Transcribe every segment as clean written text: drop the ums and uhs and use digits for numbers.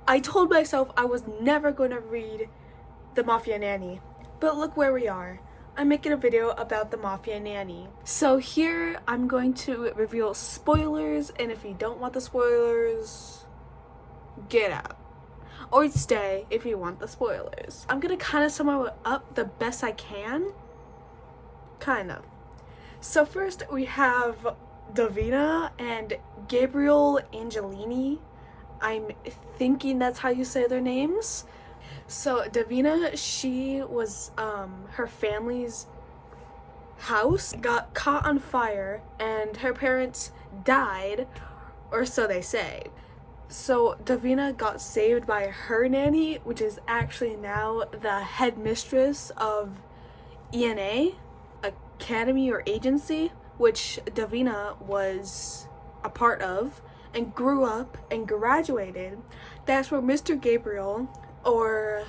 I told myself I was never going to read the Mafia Nanny, but look where we are. I'm making a video about the Mafia Nanny. So here I'm going to reveal spoilers, and if you don't want the spoilers, get out. Or stay if you want the spoilers. I'm gonna kind of sum it up the best I can. Kind of. So first we have Davina and Gabriel Angelini. I'm thinking that's how you say their names. So Davina, she was her family's house got caught on fire and her parents died, or so they say. So Davina got saved by her nanny, which is actually now the headmistress of ENA Academy or agency, which Davina was a part of and grew up and graduated. That's where Mr. Gabriel, or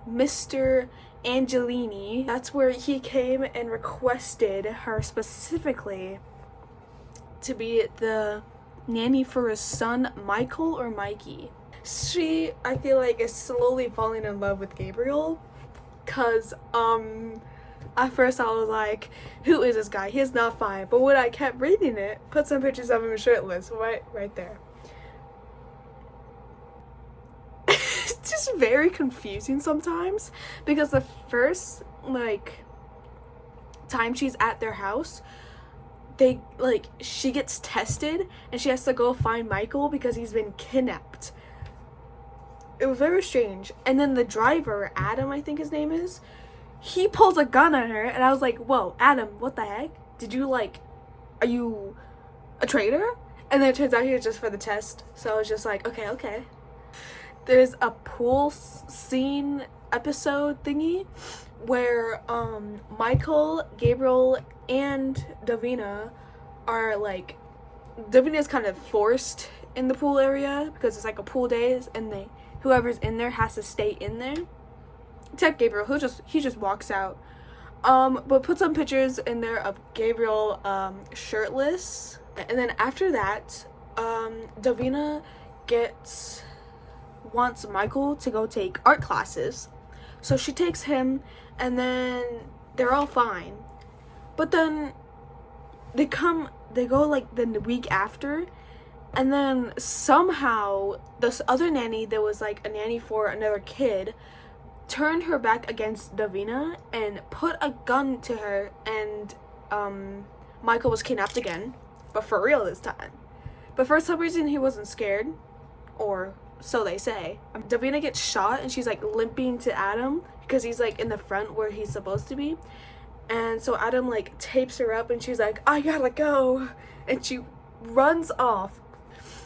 Mr. Angelini, that's where he came and requested her specifically to be the nanny for his son Michael or Mikey. She, I feel like, is slowly falling in love with Gabriel, cause at first I was like, who is this guy? He's not fine. But when I kept reading it, put some pictures of him shirtless right there. It's just very confusing sometimes, because the first time she's at their house, she gets tested and she has to go find Michael because he's been kidnapped. It was very strange. And then the driver, Adam, I think his name is, he pulls a gun on her, and I was like, whoa, Adam, what the heck? Are you a traitor? And then it turns out he was just for the test. So I was just like, okay. There's a pool scene episode thingy where Michael, Gabriel, and Davina are Davina's kind of forced in the pool area because it's like a pool day, and whoever's in there has to stay in there. Except Gabriel, he just walks out. But put some pictures in there of Gabriel shirtless. And then after that, Davina wants Michael to go take art classes. So she takes him, and then they're all fine. But then they go the week after, and then somehow this other nanny that was like a nanny for another kid turned her back against Davina and put a gun to her, and Michael was kidnapped again, but for real this time. But for some reason he wasn't scared, or so they say. Davina gets shot and she's limping to Adam because he's in the front where he's supposed to be, and so Adam tapes her up and she's like, I gotta go, and she runs off.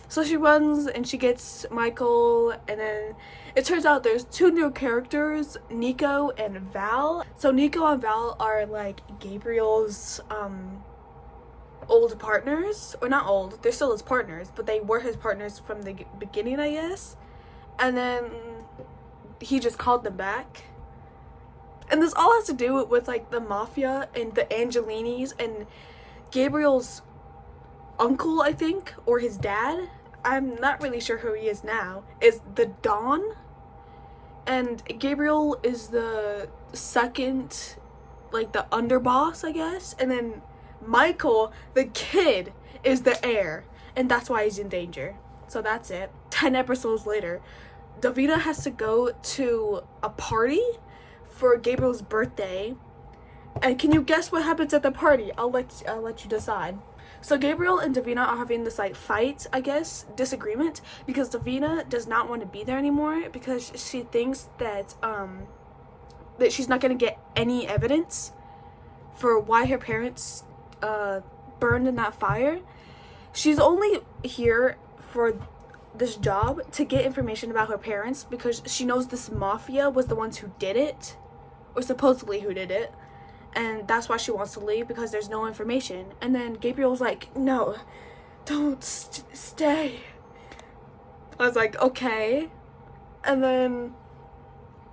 So she runs and she gets Michael, and then it turns out there's two new characters, Nico and Val. So Nico and Val are Gabriel's old partners, or not old, they're still his partners, but they were his partners from the beginning, I guess. And then he just called them back. And this all has to do with the Mafia and the Angelinis and Gabriel's uncle, I think, or his dad. I'm not really sure who he is now, is the Don, and Gabriel is the second, the underboss, I guess, and then Michael, the kid, is the heir, and that's why he's in danger. So that's it. 10 episodes later, Davina has to go to a party for Gabriel's birthday, and can you guess what happens at the party? I'll let you decide. So Gabriel and Davina are having this fight, I guess, disagreement, because Davina does not want to be there anymore because she thinks that that she's not going to get any evidence for why her parents burned in that fire. She's only here for this job to get information about her parents because she knows this Mafia was the ones who did it, or supposedly who did it. And that's why she wants to leave, because there's no information. And then Gabriel's like, no, don't stay. I was like, okay. And then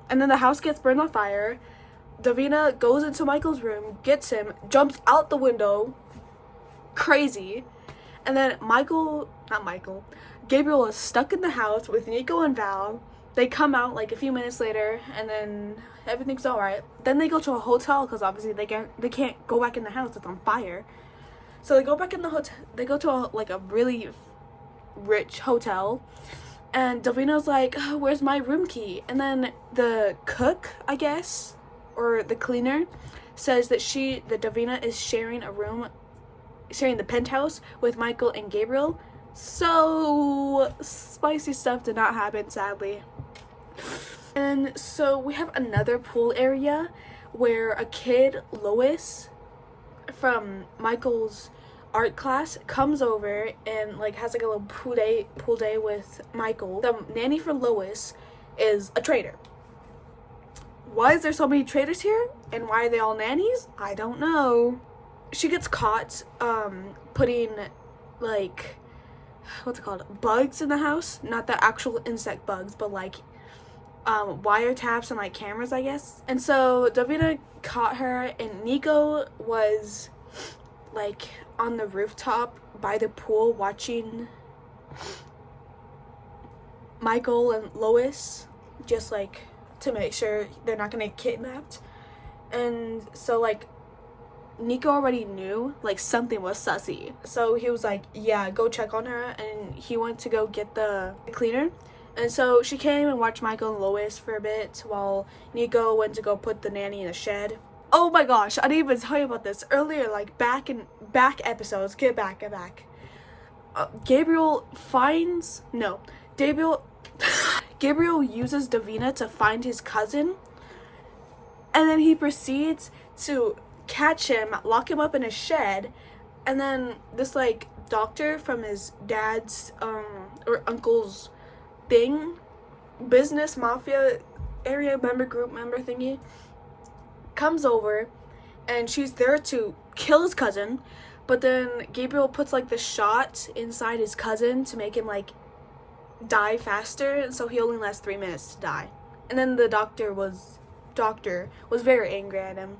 the house gets burned on fire. Davina goes into Michael's room, gets him, jumps out the window, crazy. And then Gabriel is stuck in the house with Nico and Val. They come out like a few minutes later, and then everything's alright. Then they go to a hotel because obviously they can't go back in the house. It's on fire. So they go back in the hotel. They go to a really rich hotel, and Davina's like, oh, "Where's my room key?" And then the cook, I guess, or the cleaner, says that Davina is sharing the penthouse with Michael and Gabriel. So spicy stuff did not happen, sadly. And so we have another pool area where a kid, Lois, from Michael's art class, comes over and like has like a little pool day with Michael. The nanny for Lois is a traitor. Why is there so many traitors here? And why are they all nannies? I don't know. She gets caught putting like, what's it called, bugs in the house. Not the actual insect bugs, but like wiretaps and like cameras, I guess. And so Davina caught her, and Nico was like on the rooftop by the pool watching Michael and Lois, just like to make sure they're not gonna get kidnapped. And so like Nico already knew like something was sussy, so he was like, yeah, go check on her. And he went to go get the cleaner. And so she came and watched Michael and Lois for a bit while Nico went to go put the nanny in the shed. Oh my gosh, I didn't even tell you about this earlier, like back episodes. Get back. Gabriel uses Davina to find his cousin, and then he proceeds to catch him, lock him up in a shed, and then this like doctor from his dad's or uncle's business mafia area group member thingy comes over, and she's there to kill his cousin, but then Gabriel puts like the shot inside his cousin to make him like die faster, and so he only lasts 3 minutes to die. And then the doctor was very angry at him.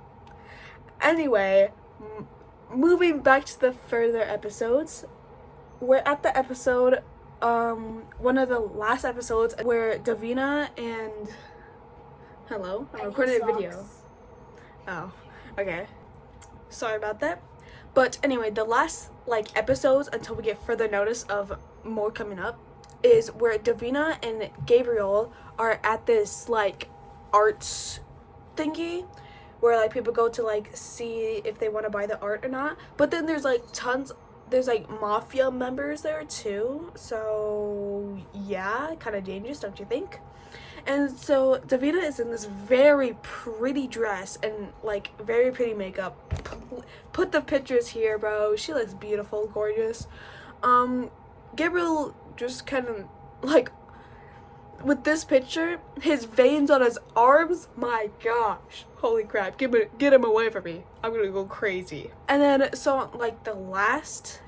Anyway, moving back to the further episodes, we're at the episode, one of the last episodes where Davina and... Hello? I'm recording a video. Oh, okay. Sorry about that. But anyway, the last like episodes until we get further notice of more coming up is where Davina and Gabriel are at this like arts thingy where like people go to like see if they want to buy the art or not. But then there's like Mafia members there too. So yeah, kind of dangerous, don't you think? And so Davina is in this very pretty dress and like very pretty makeup. Put the pictures here, bro. She looks beautiful, gorgeous. Gabriel just kind of like, with this picture, his veins on his arms, my gosh, holy crap, get him away from me. I'm gonna go crazy. And then so like the last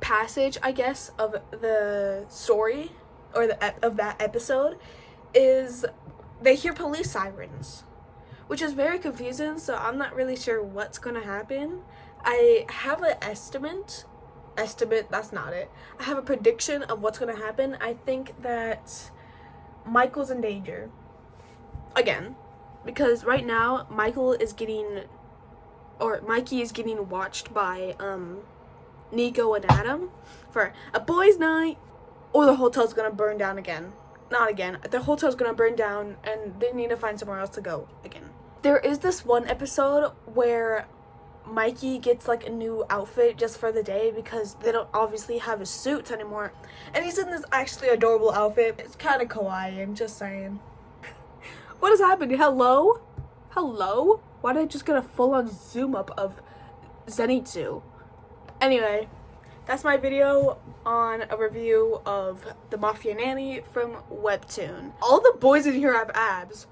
passage, I guess, of the story or of that episode is they hear police sirens, which is very confusing, so I'm not really sure what's gonna happen. I have an estimate, that's not it. I have a prediction of what's gonna happen. I think that Michael's in danger again, because right now Mikey is getting watched by Nico and Adam for a boys' night, or the hotel's gonna burn down again. Not again. The hotel's gonna burn down and they need to find somewhere else to go again. There is this one episode where Mikey gets like a new outfit just for the day because they don't obviously have his suits anymore, and he's in this actually adorable outfit. It's kind of kawaii, I'm just saying. What is happening? Hello? Why did I just get a full-on zoom up of Zenitsu? Anyway, that's my video on a review of the Mafia Nanny from Webtoon. All the boys in here have abs.